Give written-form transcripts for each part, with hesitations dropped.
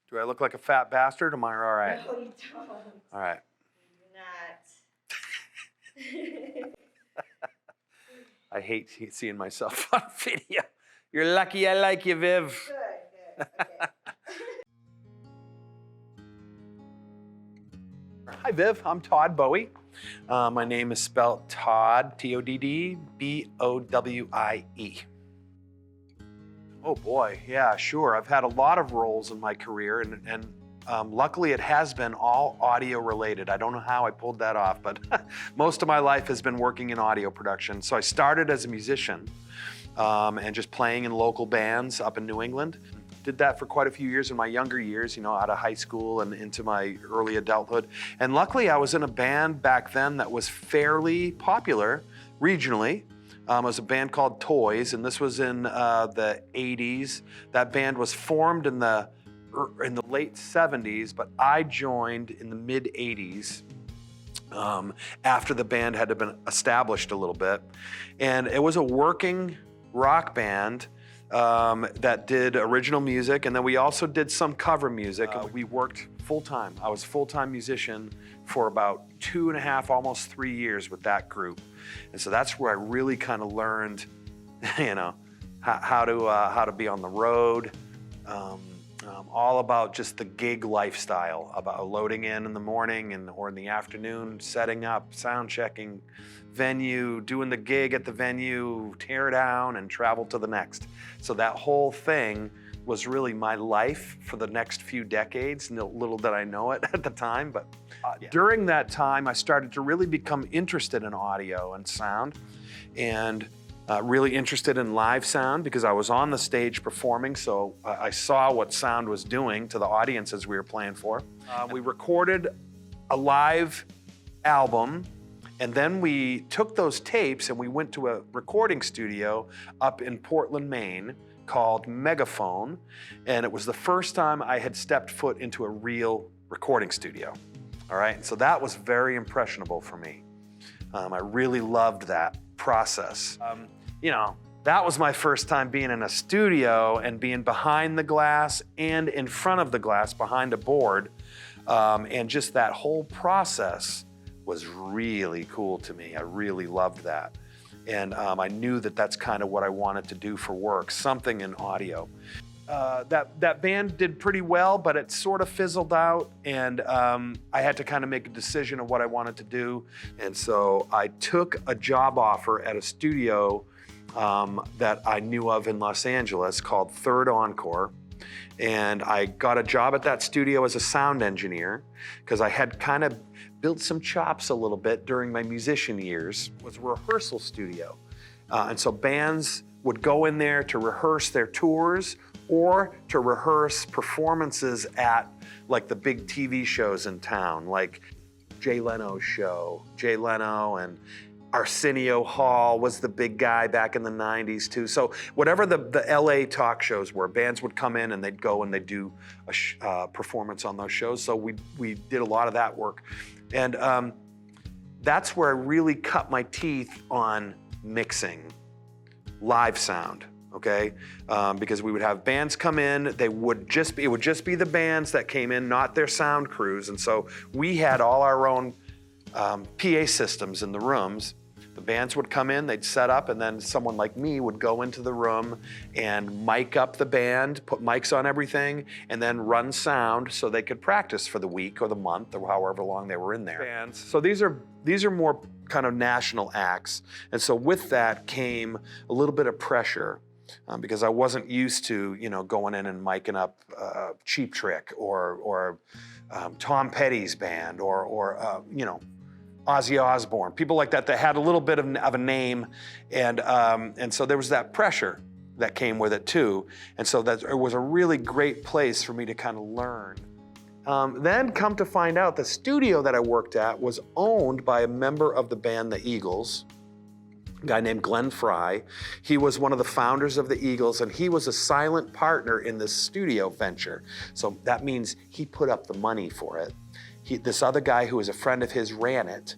Do I look like a fat bastard? Am I all right? No, you don't. All right. You're not. I hate seeing myself on video. You're lucky I like you, Viv. Good, okay. Hi, Viv. I'm Todd Bowie. My name is spelled Todd, T-O-D-D, B-O-W-I-E. Oh boy, yeah, sure. I've had a lot of roles in my career, and luckily it has been all audio related. I don't know how I pulled that off, but most of my life has been working in audio production. So I started as a musician and just playing in local bands up in New England. Did that for quite a few years in my younger years, out of high school and into my early adulthood. And luckily I was in a band back then that was fairly popular regionally. It was a band called Toys, and this was in the 80s. That band was formed in the late 70s, but I joined in the mid 80s after the band had been established a little bit. And it was a working rock band that did original music, and then we also did some cover music. We worked full-time. I was a full-time musician for about 2.5, almost 3 years with that group. And so that's where I really kind of learned, how to be on the road, all about just the gig lifestyle, about loading in the morning or in the afternoon, setting up, sound checking, venue, doing the gig at the venue, tear down and travel to the next. So that whole thing was really my life for the next few decades. Little did I know it at the time, but during that time, I started to really become interested in audio and sound, and really interested in live sound because I was on the stage performing, so I saw what sound was doing to the audiences we were playing for. We recorded a live album, and then we took those tapes and we went to a recording studio up in Portland, Maine, called Megaphone, and it was the first time I had stepped foot into a real recording studio. All right, so that was very impressionable for me. I really loved that process. That was my first time being in a studio and being behind the glass and in front of the glass behind a board, and just that whole process was really cool to me. I really loved that. And I knew that that's kind of what I wanted to do for work, something in audio. That band did pretty well, but it sort of fizzled out, and I had to kind of make a decision of what I wanted to do. And so I took a job offer at a studio that I knew of in Los Angeles called Third Encore. And I got a job at that studio as a sound engineer because I had kind of built some chops a little bit during my musician years. It was a rehearsal studio. And so bands would go in there to rehearse their tours or to rehearse performances at like the big TV shows in town, like Jay Leno's show. Jay Leno and Arsenio Hall was the big guy back in the 90s too. So whatever the LA talk shows were, bands would come in and they'd go and they'd do a performance on those shows. So we did a lot of that work. And that's where I really cut my teeth on mixing live sound, okay? Because we would have bands come in, it would just be the bands that came in, not their sound crews. And so we had all our own PA systems in the rooms. The bands would come in, they'd set up, and then someone like me would go into the room and mic up the band, put mics on everything, and then run sound so they could practice for the week or the month or however long they were in there. Bands. So these are more kind of national acts. And so with that came a little bit of pressure because I wasn't used to, going in and micing up Cheap Trick or Tom Petty's band or Ozzy Osbourne, people like that had a little bit of a name, and so there was that pressure that came with it too, and so that it was a really great place for me to kind of learn. Then come to find out, the studio that I worked at was owned by a member of the band The Eagles, a guy named Glenn Fry. He was one of the founders of the Eagles, and he was a silent partner in this studio venture. So that means he put up the money for it. This other guy who was a friend of his ran it,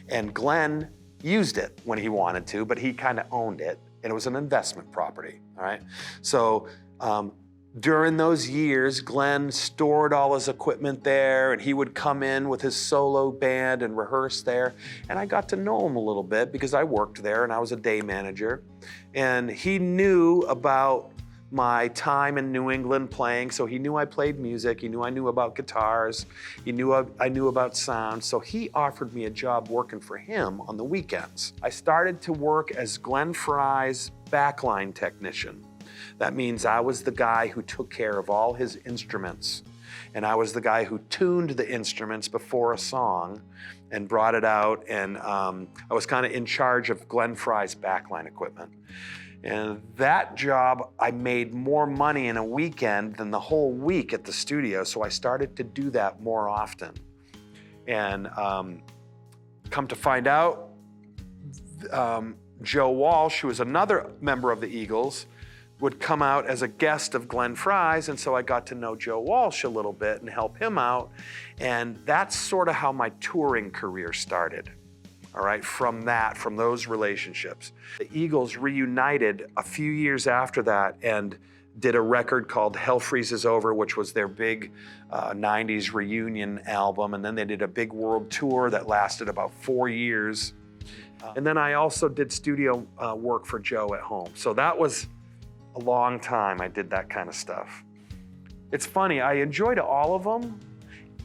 and Glenn used it when he wanted to, but he kind of owned it, and it was an investment property, all right? So During those years, Glenn stored all his equipment there, and he would come in with his solo band and rehearse there. And I got to know him a little bit because I worked there and I was a day manager. And he knew about my time in New England playing, so he knew I played music, he knew I knew about guitars, he knew I knew about sound, so he offered me a job working for him on the weekends. I started to work as Glenn Frey's backline technician. That means I was the guy who took care of all his instruments, and I was the guy who tuned the instruments before a song and brought it out, and I was kind of in charge of Glenn Frey's backline equipment. And that job, I made more money in a weekend than the whole week at the studio, so I started to do that more often. And come to find out, Joe Walsh, who was another member of the Eagles, would come out as a guest of Glenn Frey's, and so I got to know Joe Walsh a little bit and help him out. And that's sort of how my touring career started. All right, from those relationships. The Eagles reunited a few years after that and did a record called Hell Freezes Over, which was their big 90s reunion album. And then they did a big world tour that lasted about 4 years. And then I also did studio work for Joe at home. So that was a long time I did that kind of stuff. It's funny, I enjoyed all of them.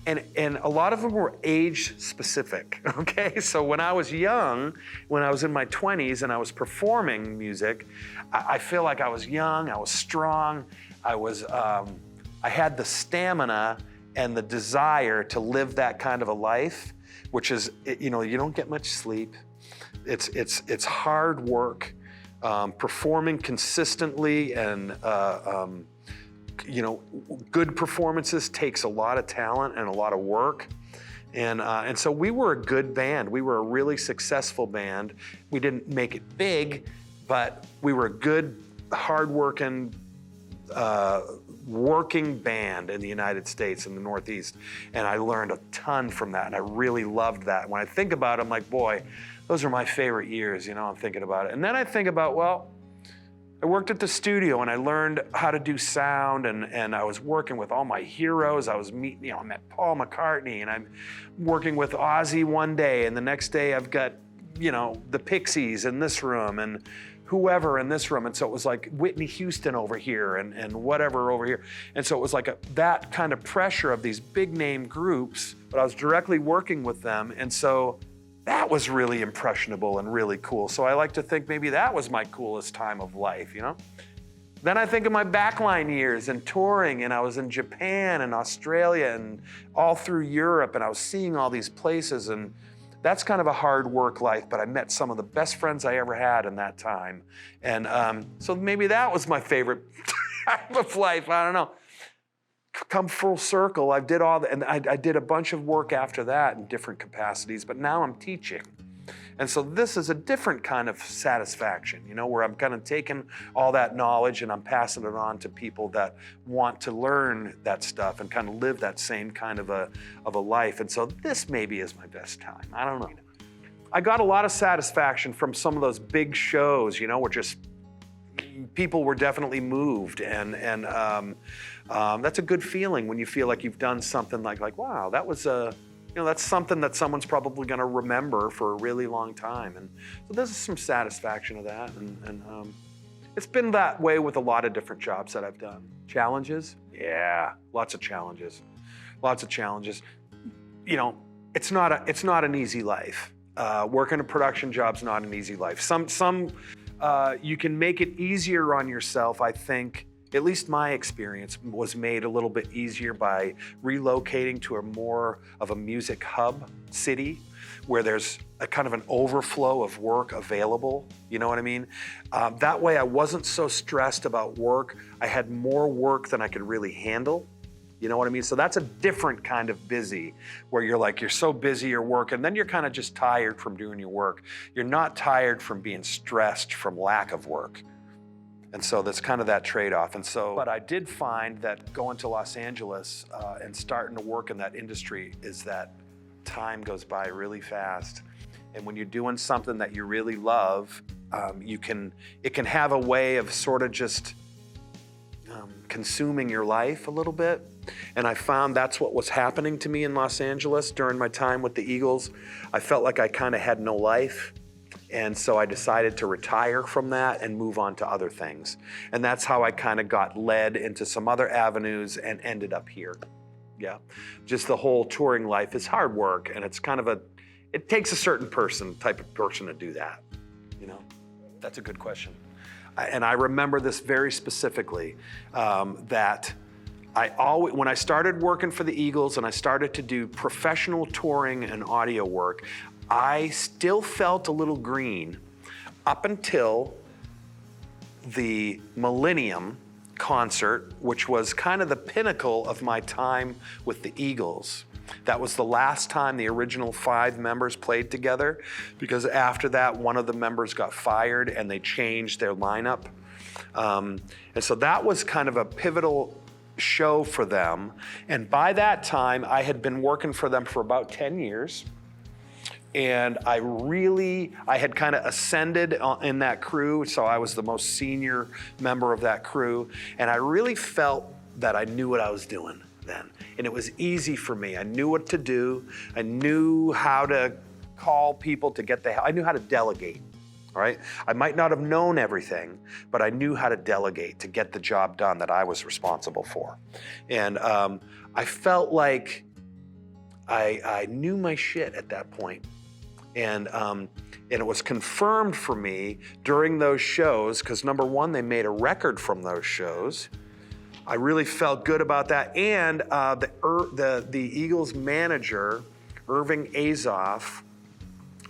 And a lot of them were age specific, okay? So when I was young, when I was in my 20s and I was performing music, I feel like I was young, I was strong, I had the stamina and the desire to live that kind of a life, which is, you know, you don't get much sleep. It's hard work, performing consistently and, you know, good performances takes a lot of talent and a lot of work. And so we were a good band. We were a really successful band. We didn't make it big, but we were a good, hardworking, working band in the United States, in the Northeast. And I learned a ton from that, and I really loved that. When I think about it, I'm like, boy, those are my favorite years, you know, I'm thinking about it. And then I think about, well, I worked at the studio and I learned how to do sound, and I was working with all my heroes. I was meeting, you know, I met Paul McCartney, and I'm working with Ozzy one day, and the next day I've got, you know, the Pixies in this room and whoever in this room. And so it was like Whitney Houston over here and whatever over here. And so it was like that kind of pressure of these big name groups, but I was directly working with them. And so that was really impressionable and really cool. So I like to think maybe that was my coolest time of life, you know? Then I think of my backline years and touring, and I was in Japan and Australia and all through Europe, and I was seeing all these places, and that's kind of a hard work life, but I met some of the best friends I ever had in that time. And so maybe that was my favorite time of life, I don't know. Come full circle, I did all that, and I did a bunch of work after that in different capacities, but now I'm teaching. And so this is a different kind of satisfaction, you know, where I'm kind of taking all that knowledge and I'm passing it on to people that want to learn that stuff and kind of live that same kind of a life. And so this maybe is my best time, I don't know. I got a lot of satisfaction from some of those big shows, you know, where just people were definitely moved, and that's a good feeling when you feel like you've done something like wow, that was you know, that's something that someone's probably going to remember for a really long time. And so there's some satisfaction of that, and it's been that way with a lot of different jobs that I've done. Challenges? Yeah, lots of challenges. You know, it's not an easy life. Working a production job's not an easy life. Some you can make it easier on yourself, I think. At least my experience was made a little bit easier by relocating to a more of a music hub city where there's a kind of an overflow of work available, you know what I mean? That way I wasn't so stressed about work. I had more work than I could really handle. You know what I mean? So that's a different kind of busy, where you're so busy your work, and then you're kind of just tired from doing your work. You're not tired from being stressed from lack of work. And so that's kind of that trade-off. And so, but I did find that going to Los Angeles and starting to work in that industry is that time goes by really fast. And when you're doing something that you really love, it can have a way of sort of just consuming your life a little bit. And I found that's what was happening to me in Los Angeles during my time with the Eagles. I felt like I kind of had no life. And so I decided to retire from that and move on to other things. And that's how I kind of got led into some other avenues and ended up here. Yeah. Just the whole touring life is hard work, and it's kind of it takes a certain type of person to do that. You know, that's a good question. And I remember this very specifically, that when I started working for the Eagles and I started to do professional touring and audio work, I still felt a little green up until the Millennium concert, which was kind of the pinnacle of my time with the Eagles. That was the last time the original 5 members played together, because after that, one of the members got fired and they changed their lineup. And so that was kind of a pivotal show for them. And by that time, I had been working for them for about 10 years. And I had kind of ascended in that crew, so I was the most senior member of that crew. And I really felt that I knew what I was doing then. And it was easy for me. I knew what to do. I knew how to call people to get the help. I knew how to delegate, all right? I might not have known everything, but I knew how to delegate to get the job done that I was responsible for. And I felt like I knew my shit at that point. And it was confirmed for me during those shows, because number one, they made a record from those shows. I really felt good about that. And the Eagles manager, Irving Azoff,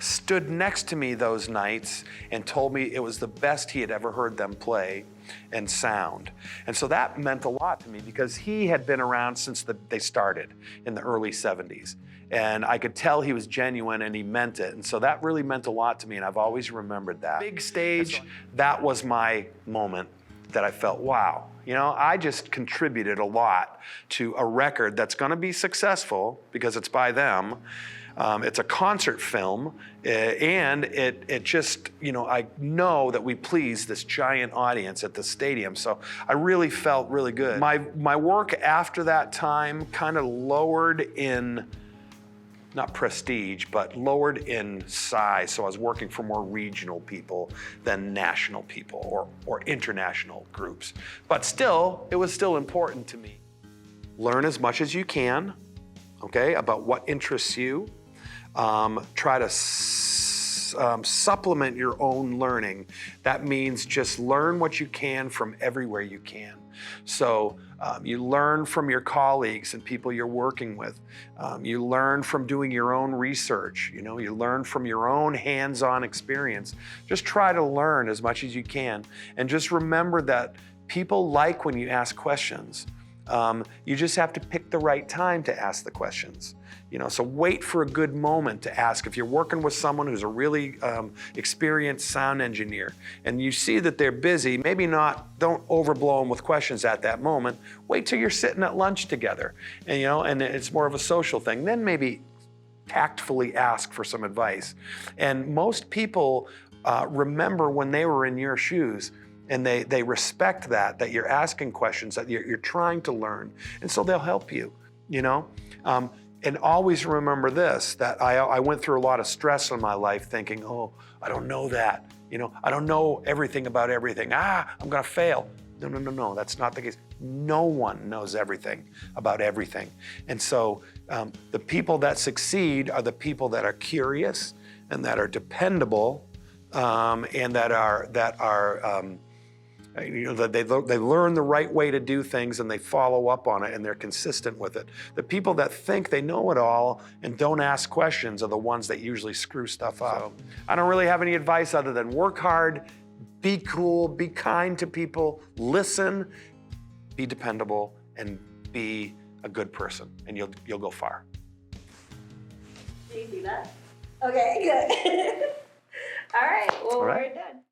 stood next to me those nights and told me it was the best he had ever heard them play and sound. And so that meant a lot to me, because he had been around since they started in the early 70s. And I could tell he was genuine and he meant it. And so that really meant a lot to me, and I've always remembered that. Big stage, that was my moment that I felt, wow, you know, I just contributed a lot to a record that's gonna be successful because it's by them. It's a concert film, and it just, you know, I know that we pleased this giant audience at the stadium, so I really felt really good. My work after that time kind of lowered in, not prestige, but lowered in size. So I was working for more regional people than national people or international groups. But still, it was still important to me. Learn as much as you can, okay, about what interests you. Try to supplement your own learning. That means just learn what you can from everywhere you can. So you learn from your colleagues and people you're working with. You learn from doing your own research. You know, you learn from your own hands-on experience. Just try to learn as much as you can. And just remember that people like when you ask questions. You just have to pick the right time to ask the questions. You know, so wait for a good moment to ask. If you're working with someone who's a really experienced sound engineer and you see that they're busy, maybe don't overblow them with questions at that moment. Wait till you're sitting at lunch together, and you know, and it's more of a social thing. Then maybe tactfully ask for some advice. And most people remember when they were in your shoes. And they respect that you're asking questions, that you're trying to learn. And so they'll help you, you know? And always remember this, that I went through a lot of stress in my life thinking, oh, I don't know that. You know, I don't know everything about everything. I'm gonna fail. No, that's not the case. No one knows everything about everything. And so the people that succeed are the people that are curious and that are dependable, and that are you know, that they learn the right way to do things and they follow up on it and they're consistent with it. The people that think they know it all and don't ask questions are the ones that usually screw stuff up. So I don't really have any advice other than work hard, be cool, be kind to people, listen, be dependable, and be a good person, and you'll go far. Do you see that? Okay, good. All right, well, All right. we're done.